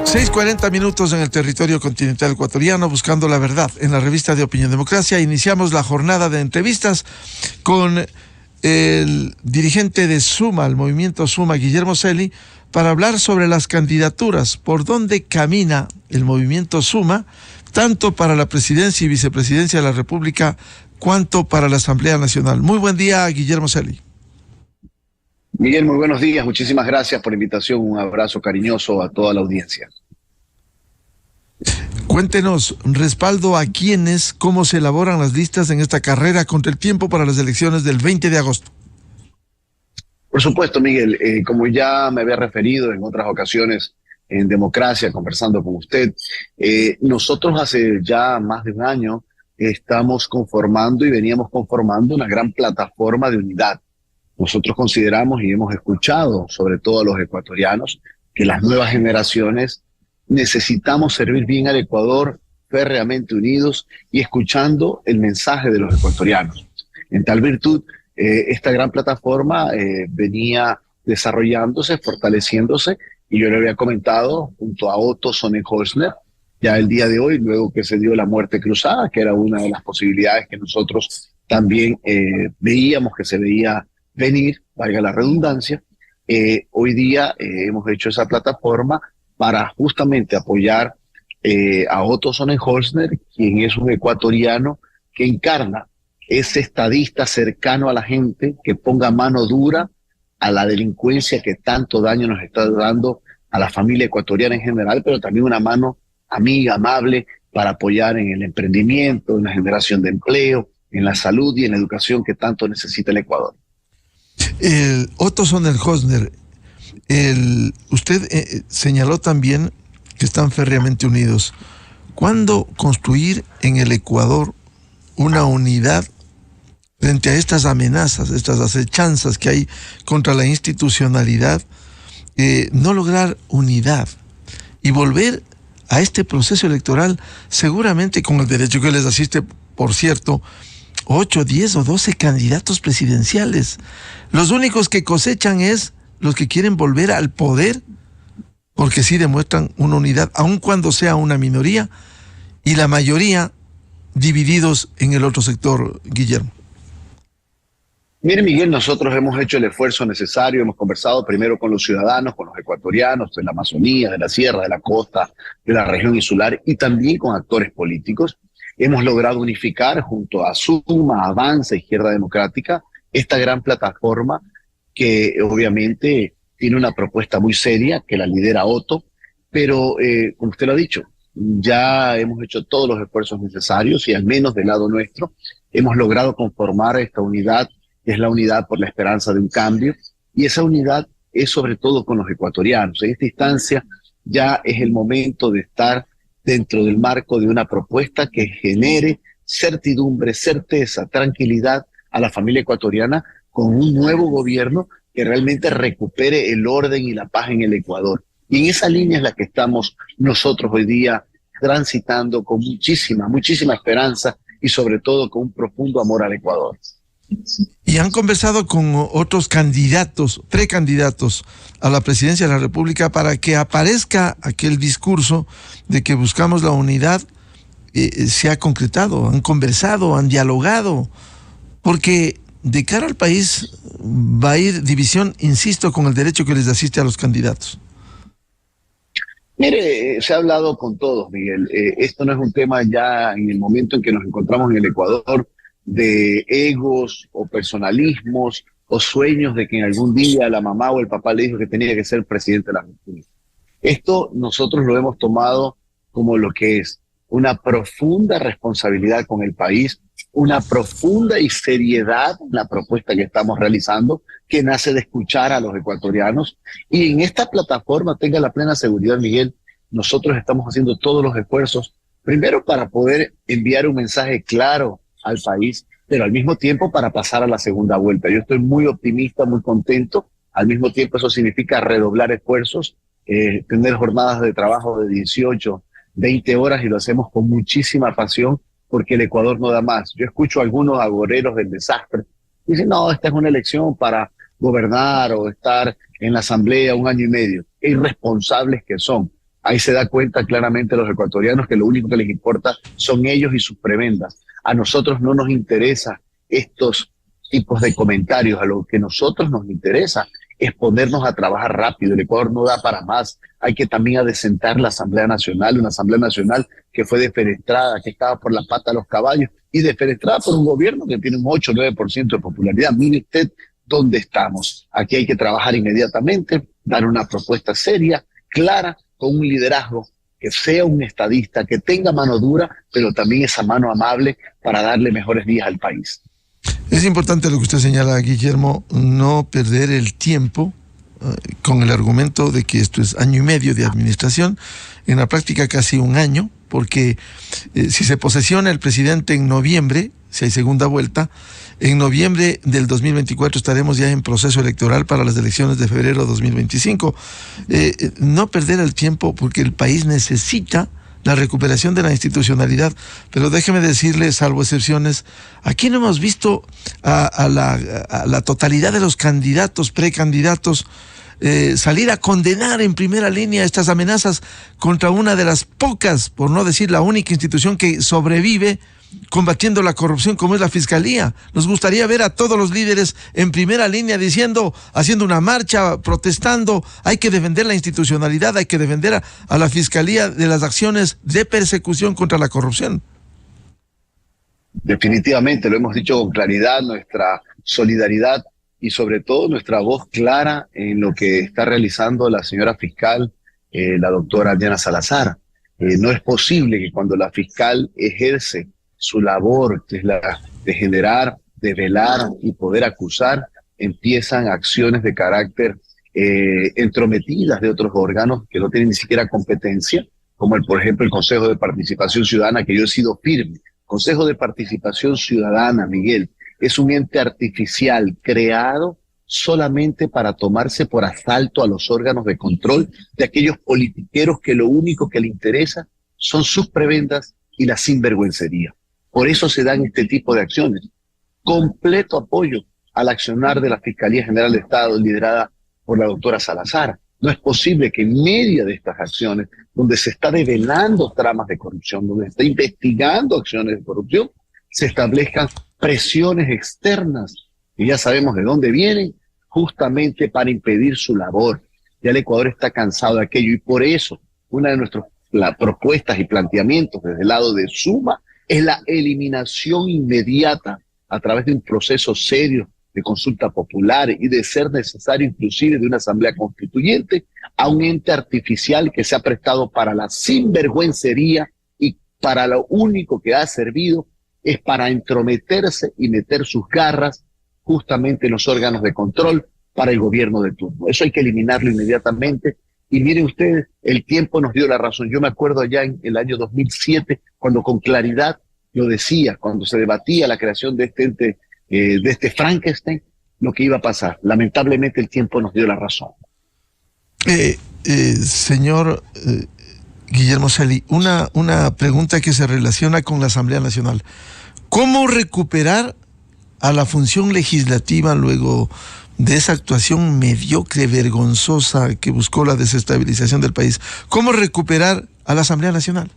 6:40 en el territorio continental ecuatoriano, buscando la verdad en la revista de Opinión Democracia. Iniciamos la jornada de entrevistas con el dirigente de Suma, el movimiento Suma, Guillermo Celi, para hablar sobre las candidaturas, por dónde camina el movimiento Suma, tanto para la presidencia y vicepresidencia de la República, cuanto para la Asamblea Nacional. Muy buen día, Guillermo Celi. Miguel, muy buenos días. Muchísimas gracias por la invitación. Un abrazo cariñoso a toda la audiencia. Cuéntenos, respaldo a quiénes, cómo se elaboran las listas en esta carrera contra el tiempo para las elecciones del 20 de agosto. Por supuesto, Miguel, como ya me había referido en otras ocasiones en Democracia, conversando con usted, nosotros hace ya más de un año estamos conformando y veníamos conformando una gran plataforma de unidad. Nosotros consideramos y hemos escuchado, sobre todo a los ecuatorianos, que las nuevas generaciones necesitamos servir bien al Ecuador férreamente unidos y escuchando el mensaje de los ecuatorianos. En tal virtud, esta gran plataforma venía desarrollándose, fortaleciéndose, y yo le había comentado junto a Otto Sonnenholzner, ya el día de hoy, luego que se dio la muerte cruzada, que era una de las posibilidades que nosotros también veíamos que se veía venir, valga la redundancia. Hoy día hemos hecho esa plataforma para justamente apoyar a Otto Sonnenholzner, quien es un ecuatoriano que encarna ese estadista cercano a la gente, que ponga mano dura a la delincuencia que tanto daño nos está dando a la familia ecuatoriana en general, pero también una mano amiga, amable, para apoyar en el emprendimiento, en la generación de empleo, en la salud y en la educación que tanto necesita el Ecuador. Otto Sonnenholzner, usted señaló también que están férreamente unidos. ¿Cuándo construir en el Ecuador una unidad frente a estas amenazas, estas acechanzas que hay contra la institucionalidad? No lograr unidad y volver a este proceso electoral, seguramente con el derecho que les asiste, por cierto, 8, 10 o 12 candidatos presidenciales. Los únicos que cosechan es los que quieren volver al poder, porque sí demuestran una unidad, aun cuando sea una minoría, y la mayoría divididos en el otro sector, Guillermo. Mire, Miguel, nosotros hemos hecho el esfuerzo necesario, hemos conversado primero con los ciudadanos, con los ecuatorianos de la Amazonía, de la sierra, de la costa, de la región insular, y también con actores políticos. Hemos logrado unificar junto a Suma, Avanza, Izquierda Democrática, esta gran plataforma que obviamente tiene una propuesta muy seria que la lidera Otto, pero como usted lo ha dicho, ya hemos hecho todos los esfuerzos necesarios y al menos del lado nuestro hemos logrado conformar esta unidad, que es la unidad por la esperanza de un cambio, y esa unidad es sobre todo con los ecuatorianos. En esta instancia ya es el momento de estar dentro del marco de una propuesta que genere certidumbre, certeza, tranquilidad a la familia ecuatoriana, con un nuevo gobierno que realmente recupere el orden y la paz en el Ecuador. Y en esa línea es la que estamos nosotros hoy día transitando con muchísima esperanza y sobre todo con un profundo amor al Ecuador. Y han conversado con otros candidatos, precandidatos a la presidencia de la República, para que aparezca aquel discurso de que buscamos la unidad. Se ha concretado, han conversado, han dialogado, porque de cara al país va a ir división, insisto, con el derecho que les asiste a los candidatos. Mire, se ha hablado con todos, Miguel. Esto no es un tema ya en el momento en que nos encontramos en el Ecuador de egos o personalismos o sueños de que en algún día la mamá o el papá le dijo que tenía que ser presidente de la República. Esto nosotros lo hemos tomado como lo que es una profunda responsabilidad con el país, una profunda y seriedad en la propuesta que estamos realizando, que nace de escuchar a los ecuatorianos. Y en esta plataforma, tenga la plena seguridad, Miguel, nosotros estamos haciendo todos los esfuerzos, primero para poder enviar un mensaje claro al país, pero al mismo tiempo para pasar a la segunda vuelta. Yo estoy muy optimista, muy contento. Al mismo tiempo eso significa redoblar esfuerzos, tener jornadas de trabajo de 18, 20 horas, y lo hacemos con muchísima pasión porque el Ecuador no da más. Yo escucho a algunos agoreros del desastre. Dicen, no, esta es una elección para gobernar o estar en la asamblea un año y medio. Qué irresponsables que son. Ahí se da cuenta claramente los ecuatorianos que lo único que les importa son ellos y sus prebendas. A nosotros no nos interesa estos tipos de comentarios. A lo que nosotros nos interesa es ponernos a trabajar rápido. El Ecuador no da para más. Hay que también adecentar la Asamblea Nacional, una Asamblea Nacional que fue defenestrada, que estaba por la pata de los caballos y defenestrada por un gobierno que tiene un 8 o 9% de popularidad. Mire usted dónde estamos. Aquí hay que trabajar inmediatamente, dar una propuesta seria, clara, con un liderazgo que sea un estadista, que tenga mano dura, pero también esa mano amable para darle mejores días al país. Es importante lo que usted señala, Guillermo, no perder el tiempo con el argumento de que esto es año y medio de administración, en la práctica casi un año, porque si se posesiona el presidente en noviembre, si hay segunda vuelta, en noviembre del 2024 estaremos ya en proceso electoral para las elecciones de febrero de 2025. No perder el tiempo porque el país necesita la recuperación de la institucionalidad, pero déjeme decirle, salvo excepciones, aquí no hemos visto a la totalidad de los candidatos, precandidatos, salir a condenar en primera línea estas amenazas contra una de las pocas, por no decir la única institución que sobrevive combatiendo la corrupción, como es la Fiscalía. Nos gustaría ver a todos los líderes en primera línea diciendo, haciendo una marcha, protestando. Hay que defender la institucionalidad, hay que defender a la Fiscalía de las acciones de persecución contra la corrupción. Definitivamente, lo hemos dicho con claridad, nuestra solidaridad y sobre todo nuestra voz clara en lo que está realizando la señora fiscal, la doctora Diana Salazar. No es posible que cuando la fiscal ejerce su labor, que es la de generar, de velar y poder acusar, empiezan acciones de carácter entrometidas de otros órganos que no tienen ni siquiera competencia, como por ejemplo el Consejo de Participación Ciudadana, que yo he sido firme. Consejo de Participación Ciudadana, Miguel, es un ente artificial creado solamente para tomarse por asalto a los órganos de control de aquellos politiqueros que lo único que le interesa son sus prebendas y la sinvergüencería. Por eso se dan este tipo de acciones. Completo apoyo al accionar de la Fiscalía General de Estado liderada por la doctora Salazar. No es posible que en medio de estas acciones, donde se está develando tramas de corrupción, donde se está investigando acciones de corrupción, se establezcan presiones externas, y ya sabemos de dónde vienen, justamente para impedir su labor. Ya el Ecuador está cansado de aquello y por eso una de nuestras propuestas y planteamientos desde el lado de Suma es la eliminación inmediata a través de un proceso serio de consulta popular y de ser necesario inclusive de una asamblea constituyente a un ente artificial que se ha prestado para la sinvergüencería y para lo único que ha servido es para entrometerse y meter sus garras justamente en los órganos de control para el gobierno de turno. Eso hay que eliminarlo inmediatamente. Y miren ustedes, el tiempo nos dio la razón. Yo me acuerdo allá en el año 2007, cuando con claridad lo decía, cuando se debatía la creación de este ente, de este Frankenstein, lo que iba a pasar. Lamentablemente el tiempo nos dio la razón. Señor Guillermo Celi, una pregunta que se relaciona con la Asamblea Nacional. ¿Cómo recuperar a la función legislativa luego de esa actuación mediocre, vergonzosa, que buscó la desestabilización del país? ¿Cómo recuperar a la Asamblea Nacional?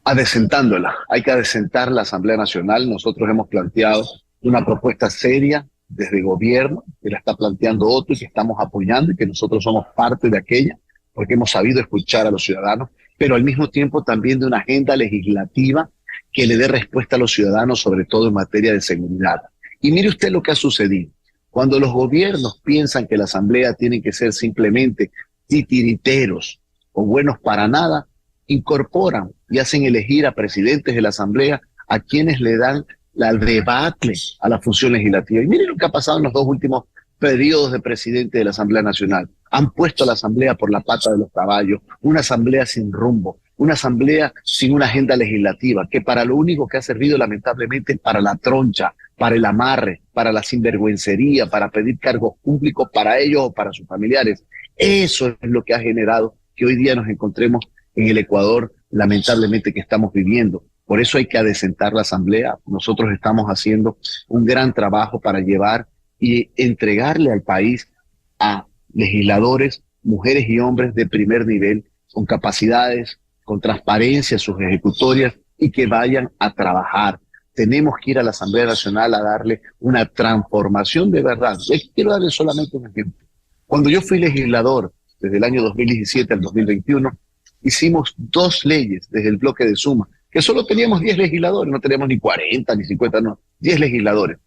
Adecentándola. Hay que adecentar la Asamblea Nacional. Nosotros hemos planteado una propuesta seria desde el gobierno, que la está planteando otro y que estamos apoyando y que nosotros somos parte de aquella, porque hemos sabido escuchar a los ciudadanos, pero al mismo tiempo también de una agenda legislativa que le dé respuesta a los ciudadanos, sobre todo en materia de seguridad. Y mire usted lo que ha sucedido. Cuando los gobiernos piensan que la Asamblea tiene que ser simplemente titiriteros o buenos para nada, incorporan y hacen elegir a presidentes de la Asamblea a quienes le dan la debacle a la función legislativa. Y miren lo que ha pasado en los dos últimos periodos de presidente de la Asamblea Nacional. Han puesto a la Asamblea por la pata de los caballos, una Asamblea sin rumbo, una Asamblea sin una agenda legislativa, que para lo único que ha servido lamentablemente es para la troncha, para el amarre, para la sinvergüencería, para pedir cargos públicos para ellos o para sus familiares. Eso es lo que ha generado que hoy día nos encontremos en el Ecuador, lamentablemente, que estamos viviendo. Por eso hay que adecentar la Asamblea. Nosotros estamos haciendo un gran trabajo para llevar y entregarle al país a legisladores mujeres y hombres de primer nivel, con capacidades, con transparencia en sus ejecutorias y que vayan a trabajar. Tenemos que ir a la Asamblea Nacional a darle una transformación de verdad. Quiero darle solamente un ejemplo. Cuando yo fui legislador, desde el año 2017 al 2021, hicimos 2 leyes desde el bloque de Suma, que solo teníamos 10 legisladores, no teníamos ni 40 ni 50, no, 10 legisladores.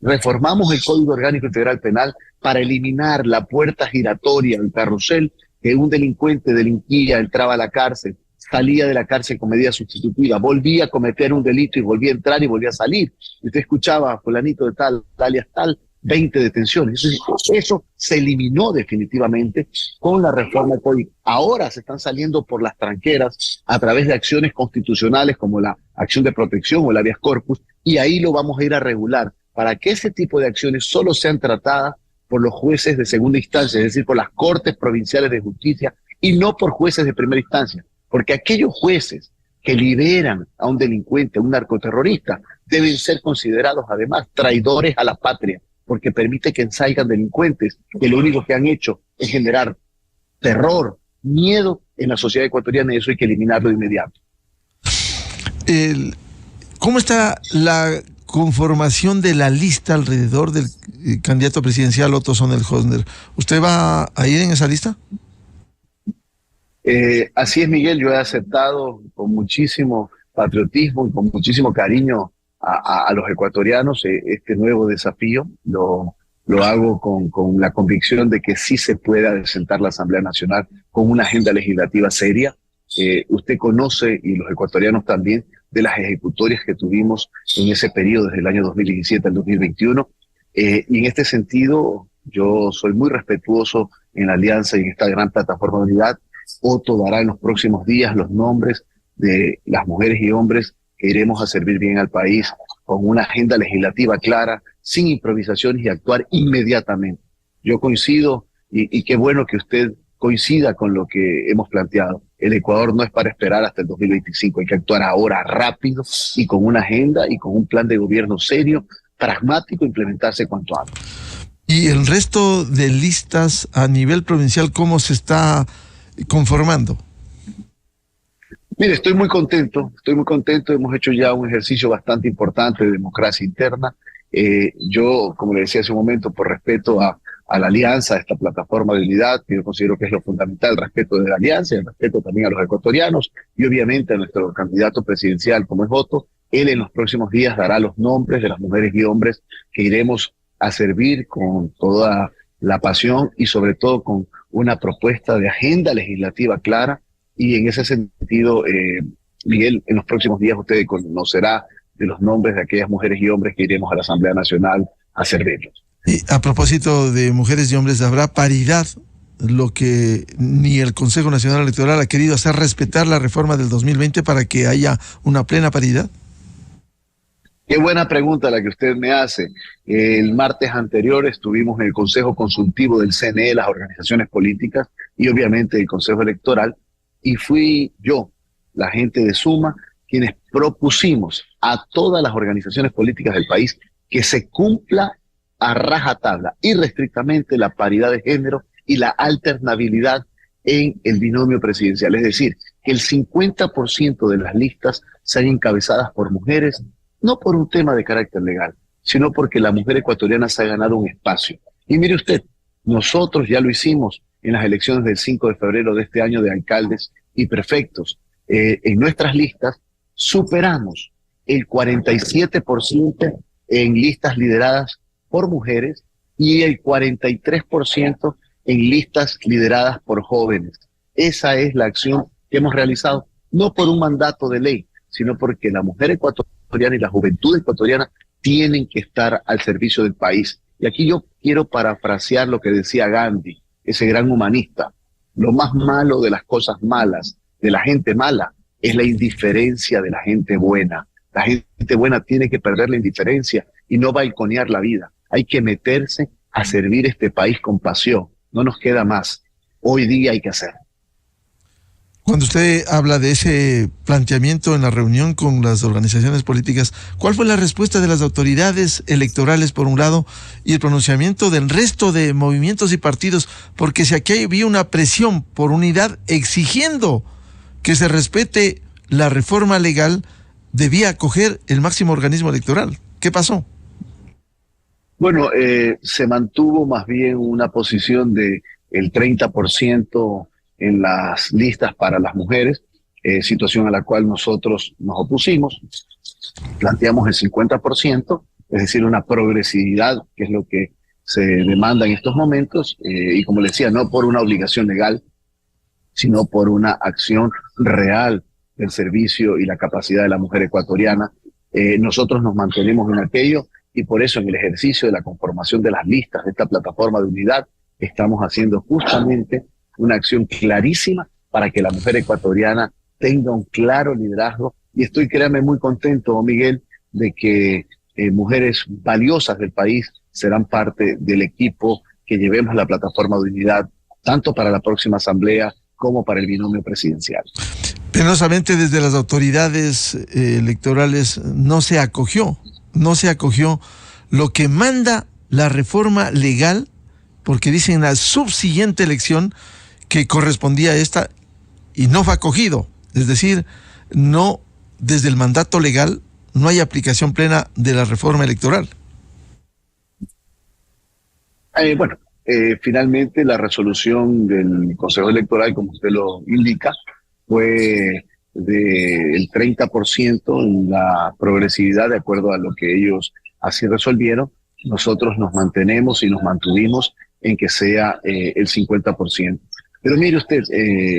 Reformamos el Código Orgánico Integral Penal para eliminar la puerta giratoria, el carrusel, que un delincuente delinquía, entraba a la cárcel, salía de la cárcel con medida sustitutiva, volvía a cometer un delito y volvía a entrar y volvía a salir. Y usted escuchaba, fulanito de tal, alias tal, 20 detenciones. Eso se eliminó definitivamente con la reforma del Código. Ahora se están saliendo por las tranqueras a través de acciones constitucionales como la acción de protección o el habeas corpus, y ahí lo vamos a ir a regular para que ese tipo de acciones solo sean tratadas por los jueces de segunda instancia, es decir, por las Cortes Provinciales de Justicia y no por jueces de primera instancia. Porque aquellos jueces que liberan a un delincuente, a un narcoterrorista, deben ser considerados además traidores a la patria, porque permite que salgan delincuentes que lo único que han hecho es generar terror, miedo en la sociedad ecuatoriana, y eso hay que eliminarlo de inmediato. ¿Cómo está la conformación de la lista alrededor del candidato presidencial Otto Sonel Hosner? ¿Usted va a ir en esa lista? Así es, Miguel, yo he aceptado con muchísimo patriotismo y con muchísimo cariño a los ecuatorianos este nuevo desafío. Lo hago con la convicción de que sí se pueda sentar la Asamblea Nacional con una agenda legislativa seria. Usted conoce, y los ecuatorianos también, de las ejecutorias que tuvimos en ese periodo, desde el año 2017 al 2021. Y en este sentido, yo soy muy respetuoso en la alianza y en esta gran plataforma de unidad. Otto dará en los próximos días los nombres de las mujeres y hombres que iremos a servir bien al país con una agenda legislativa clara, sin improvisaciones, y actuar inmediatamente. Yo coincido, y qué bueno que usted coincida con lo que hemos planteado. El Ecuador no es para esperar hasta el 2025, hay que actuar ahora rápido y con una agenda y con un plan de gobierno serio, pragmático, implementarse cuanto antes. ¿Y el resto de listas a nivel provincial cómo se está conformando? Mire, estoy muy contento, hemos hecho ya un ejercicio bastante importante de democracia interna. Yo, como le decía hace un momento, por respeto a la alianza, a esta plataforma de unidad, que yo considero que es lo fundamental, el respeto de la alianza, el respeto también a los ecuatorianos y obviamente a nuestro candidato presidencial como es Otto. Él en los próximos días dará los nombres de las mujeres y hombres que iremos a servir con toda la pasión y sobre todo con una propuesta de agenda legislativa clara. Y en ese sentido, Miguel, en los próximos días usted conocerá de los nombres de aquellas mujeres y hombres que iremos a la Asamblea Nacional a servirlos. Y a propósito de mujeres y hombres, ¿habrá paridad? Lo que ni el Consejo Nacional Electoral ha querido hacer respetar la reforma del 2020 para que haya una plena paridad. Qué buena pregunta la que usted me hace. El martes anterior estuvimos en el Consejo Consultivo del CNE, las organizaciones políticas y obviamente el Consejo Electoral, y fui yo, la gente de Suma, quienes propusimos a todas las organizaciones políticas del país que se cumpla a rajatabla, irrestrictamente, la paridad de género y la alternabilidad en el binomio presidencial. Es decir, que el 50% de las listas sean encabezadas por mujeres, no por un tema de carácter legal, sino porque la mujer ecuatoriana se ha ganado un espacio. Y mire usted, nosotros ya lo hicimos en las elecciones del 5 de febrero de este año de alcaldes y prefectos. En nuestras listas superamos el 47% en listas lideradas por mujeres y el 43% en listas lideradas por jóvenes. Esa es la acción que hemos realizado, no por un mandato de ley, sino porque la mujer ecuatoriana y la juventud ecuatoriana tienen que estar al servicio del país. Y aquí yo quiero parafrasear lo que decía Gandhi, ese gran humanista. Lo más malo de las cosas malas, de la gente mala, es la indiferencia de la gente buena. La gente buena tiene que perder la indiferencia y no balconear la vida. Hay que meterse a servir este país con pasión. No nos queda más. Hoy día hay que hacerlo. Cuando usted habla de ese planteamiento en la reunión con las organizaciones políticas, ¿cuál fue la respuesta de las autoridades electorales por un lado y el pronunciamiento del resto de movimientos y partidos? Porque si aquí había una presión por unidad exigiendo que se respete la reforma legal, debía acoger el máximo organismo electoral. ¿Qué pasó? Bueno, se mantuvo más bien una posición de el 30% en las listas para las mujeres, situación a la cual nosotros nos opusimos. Planteamos el 50%, es decir, una progresividad, que es lo que se demanda en estos momentos, y como le decía, no por una obligación legal, sino por una acción real del servicio y la capacidad de la mujer ecuatoriana. Nosotros nos mantenemos en aquello y por eso en el ejercicio de la conformación de las listas de esta plataforma de unidad estamos haciendo justamente una acción clarísima para que la mujer ecuatoriana tenga un claro liderazgo y estoy, créame, muy contento, Miguel, de que mujeres valiosas del país serán parte del equipo que llevemos la plataforma de unidad tanto para la próxima asamblea como para el binomio presidencial. Penosamente desde las autoridades electorales no se acogió lo que manda la reforma legal, porque dicen la subsiguiente elección que correspondía a esta y no fue acogido. Es decir, no, desde el mandato legal no hay aplicación plena de la reforma electoral. Finalmente la resolución del Consejo Electoral, como usted lo indica, fue del 30% en la progresividad de acuerdo a lo que ellos así resolvieron. Nosotros nos mantenemos y nos mantuvimos en que sea el 50%. Pero mire usted,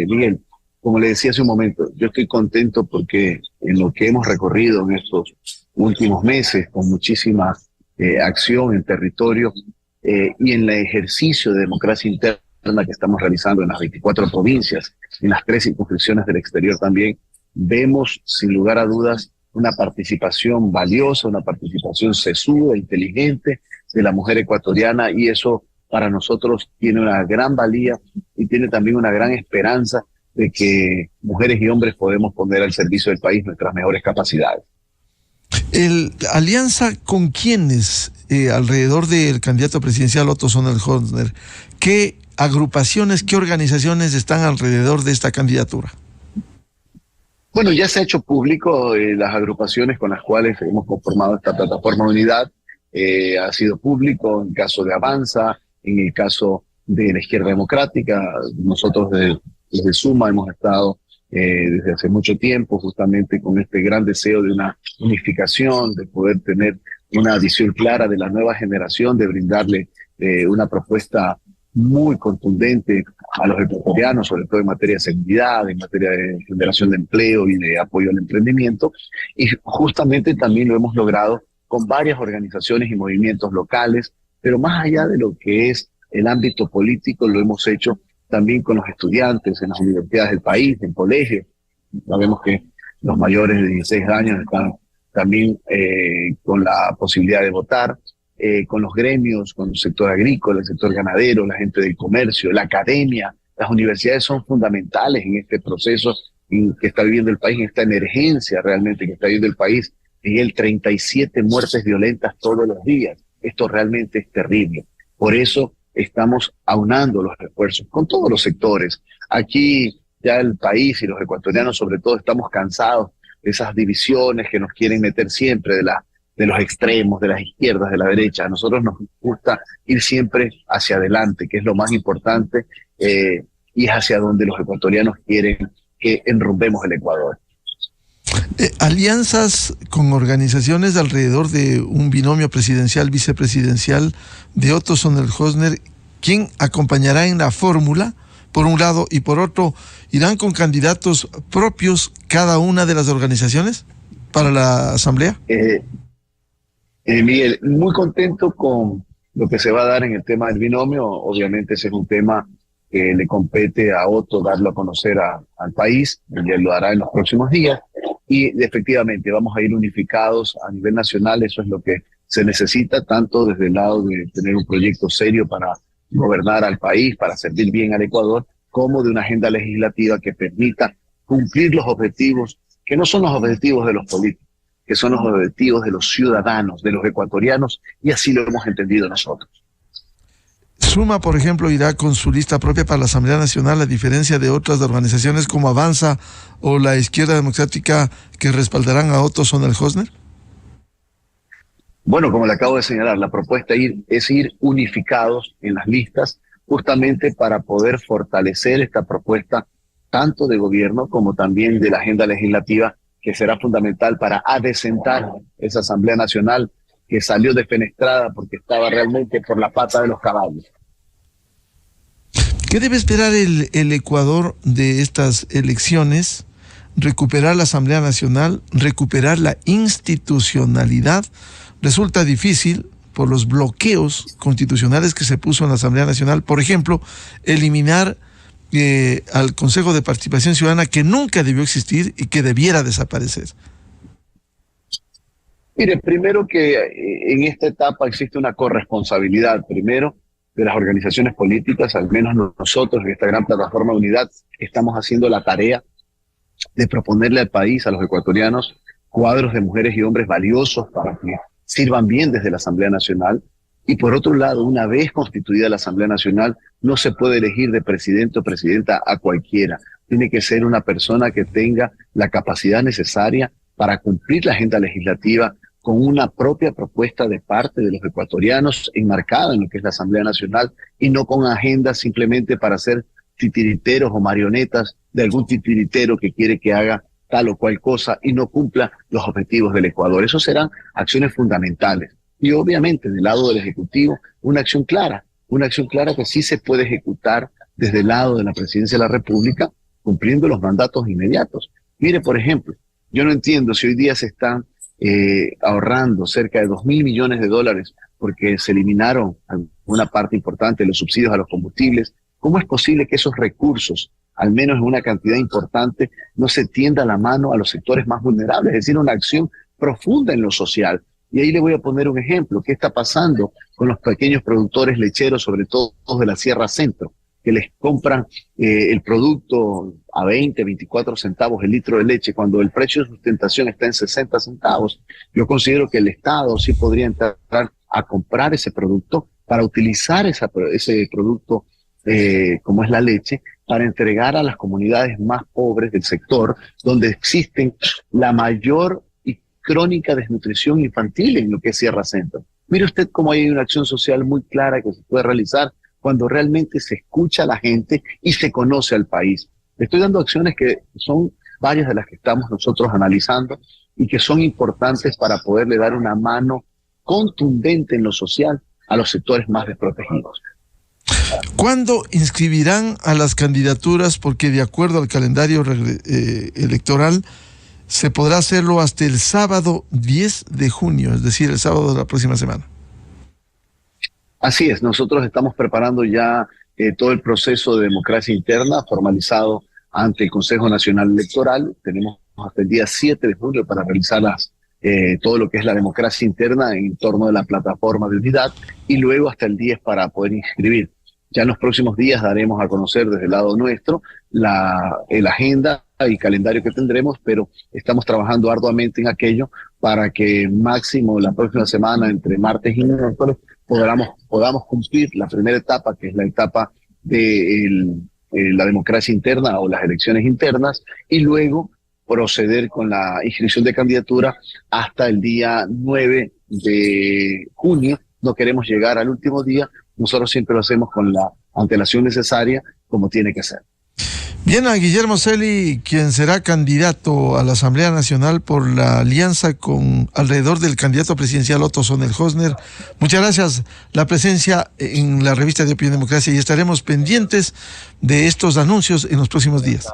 Miguel, como le decía hace un momento, yo estoy contento porque en lo que hemos recorrido en estos últimos meses, con muchísima acción en territorio y en el ejercicio de democracia interna que estamos realizando en las 24 provincias, en las 3 circunscripciones del exterior también, vemos sin lugar a dudas una participación valiosa, una participación sesuda, inteligente de la mujer ecuatoriana y eso para nosotros tiene una gran valía y tiene también una gran esperanza de que mujeres y hombres podemos poner al servicio del país nuestras mejores capacidades. ¿Alianza con quiénes alrededor del candidato presidencial Otto Sonnenholzner? ¿Qué agrupaciones, qué organizaciones están alrededor de esta candidatura? Bueno, ya se ha hecho público las agrupaciones con las cuales hemos conformado esta plataforma de unidad. Ha sido público en el caso de Avanza, en el caso de la Izquierda Democrática. Nosotros desde Suma hemos estado desde hace mucho tiempo justamente con este gran deseo de una unificación, de poder tener una visión clara de la nueva generación, de brindarle una propuesta muy contundente a los ecuatorianos, sobre todo en materia de seguridad, en materia de generación de empleo y de apoyo al emprendimiento. Y justamente también lo hemos logrado con varias organizaciones y movimientos locales, pero más allá de lo que es el ámbito político, lo hemos hecho también con los estudiantes en las universidades del país, en colegios. Sabemos que los mayores de 16 años están también con la posibilidad de votar, con los gremios, con el sector agrícola, el sector ganadero, la gente del comercio, la academia. Las universidades son fundamentales en este proceso que está viviendo el país, en esta emergencia realmente que está viviendo el país. Miguel, 37 muertes violentas todos los días. Esto realmente es terrible. Por eso estamos aunando los esfuerzos con todos los sectores. Aquí ya el país y los ecuatorianos sobre todo estamos cansados de esas divisiones que nos quieren meter siempre de los extremos, de las izquierdas, de la derecha. A nosotros nos gusta ir siempre hacia adelante, que es lo más importante, y es hacia donde los ecuatorianos quieren que enrumbemos el Ecuador. Alianzas con organizaciones alrededor de un binomio presidencial, vicepresidencial de Otto Sonnenholzner, ¿quién acompañará en la fórmula? Por un lado, y por otro, ¿irán con candidatos propios cada una de las organizaciones para la asamblea? Miguel, muy contento con lo que se va a dar en el tema del binomio. Obviamente ese es un tema que le compete a Otto darlo a conocer al país, y él lo hará en los próximos días. Y efectivamente vamos a ir unificados a nivel nacional, eso es lo que se necesita, tanto desde el lado de tener un proyecto serio para gobernar al país, para servir bien al Ecuador, como de una agenda legislativa que permita cumplir los objetivos, que no son los objetivos de los políticos, que son los objetivos de los ciudadanos, de los ecuatorianos, y así lo hemos entendido nosotros. Suma, por ejemplo, irá con su lista propia para la Asamblea Nacional, a diferencia de otras organizaciones como Avanza o la Izquierda Democrática que respaldarán a Otto Sonnenhösner. Bueno, como le acabo de señalar, la propuesta es ir unificados en las listas, justamente para poder fortalecer esta propuesta tanto de gobierno como también de la agenda legislativa, que será fundamental para adecentar esa Asamblea Nacional que salió defenestrada porque estaba realmente por la pata de los caballos. ¿Qué debe esperar el Ecuador de estas elecciones? Recuperar la Asamblea Nacional, recuperar la institucionalidad. Resulta difícil por los bloqueos constitucionales que se puso en la Asamblea Nacional. Por ejemplo, eliminar al Consejo de Participación Ciudadana, que nunca debió existir y que debiera desaparecer. Mire, primero que en esta etapa existe una corresponsabilidad, primero, de las organizaciones políticas, al menos nosotros en esta gran plataforma de unidad estamos haciendo la tarea de proponerle al país, a los ecuatorianos, cuadros de mujeres y hombres valiosos para que sirvan bien desde la Asamblea Nacional. Y por otro lado, una vez constituida la Asamblea Nacional, no se puede elegir de presidente o presidenta a cualquiera. Tiene que ser una persona que tenga la capacidad necesaria para cumplir la agenda legislativa con una propia propuesta de parte de los ecuatorianos enmarcada en lo que es la Asamblea Nacional, y no con agendas simplemente para ser titiriteros o marionetas de algún titiritero que quiere que haga tal o cual cosa y no cumpla los objetivos del Ecuador. Esos serán acciones fundamentales. Y obviamente del lado del Ejecutivo, una acción clara que sí se puede ejecutar desde el lado de la Presidencia de la República, cumpliendo los mandatos inmediatos. Mire, por ejemplo, yo no entiendo si hoy día se están ahorrando cerca de $2.000 millones porque se eliminaron una parte importante de los subsidios a los combustibles. ¿Cómo es posible que esos recursos, al menos en una cantidad importante, no se tienda la mano a los sectores más vulnerables? Es decir, una acción profunda en lo social. Y ahí le voy a poner un ejemplo. ¿Qué está pasando con los pequeños productores lecheros, sobre todo de la Sierra Centro, que les compran el producto a 20, 24 centavos el litro de leche, cuando el precio de sustentación está en 60 centavos? Yo considero que el Estado sí podría entrar a comprar ese producto para utilizar ese producto, como es la leche, para entregar a las comunidades más pobres del sector, donde existen la mayor y crónica desnutrición infantil en lo que es Sierra Centro. Mire usted cómo hay una acción social muy clara que se puede realizar cuando realmente se escucha a la gente y se conoce al país. Le estoy dando acciones que son varias de las que estamos nosotros analizando y que son importantes para poderle dar una mano contundente en lo social a los sectores más desprotegidos. ¿Cuándo inscribirán a las candidaturas? Porque de acuerdo al calendario electoral, se podrá hacerlo hasta el sábado 10 de junio, es decir, el sábado de la próxima semana. Así es, nosotros estamos preparando ya todo el proceso de democracia interna formalizado ante el Consejo Nacional Electoral. Tenemos hasta el día 7 de julio para realizar todo lo que es la democracia interna en torno de la plataforma de unidad, y luego hasta el 10 para poder inscribir. Ya en los próximos días daremos a conocer desde el lado nuestro la agenda y calendario que tendremos, pero estamos trabajando arduamente en aquello para que máximo la próxima semana, entre martes y miércoles, podamos cumplir la primera etapa, que es la etapa de la democracia interna o las elecciones internas, y luego proceder con la inscripción de candidatura hasta el día 9 de junio. No queremos llegar al último día, nosotros siempre lo hacemos con la antelación necesaria, como tiene que ser. Bien, a Guillermo Celi, quien será candidato a la Asamblea Nacional por la alianza alrededor del candidato presidencial Otto Sonnenhösner. Muchas gracias la presencia en la revista de Opinión Democracia, y estaremos pendientes de estos anuncios en los próximos días.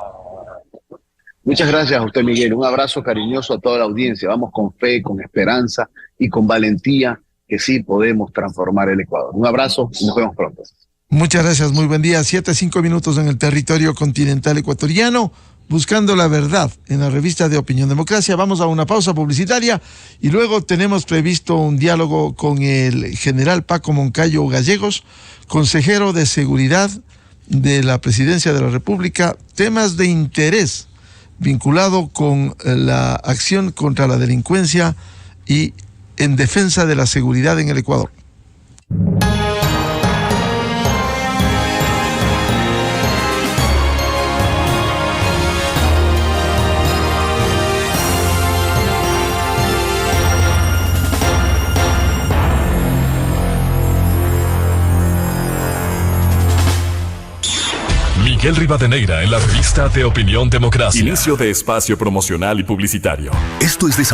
Muchas gracias a usted, Miguel. Un abrazo cariñoso a toda la audiencia. Vamos con fe, con esperanza y con valentía, que sí podemos transformar el Ecuador. Un abrazo y nos vemos pronto. Muchas gracias, muy buen día. 7:05 en el territorio continental ecuatoriano, buscando la verdad en la revista de Opinión Democracia. Vamos a una pausa publicitaria y luego tenemos previsto un diálogo con el general Paco Moncayo Gallegos, consejero de seguridad de la Presidencia de la República, temas de interés vinculado con la acción contra la delincuencia y en defensa de la seguridad en el Ecuador. Miguel Rivadeneira en la revista de Opinión Democracia. Inicio de espacio promocional y publicitario. Esto es Desafío.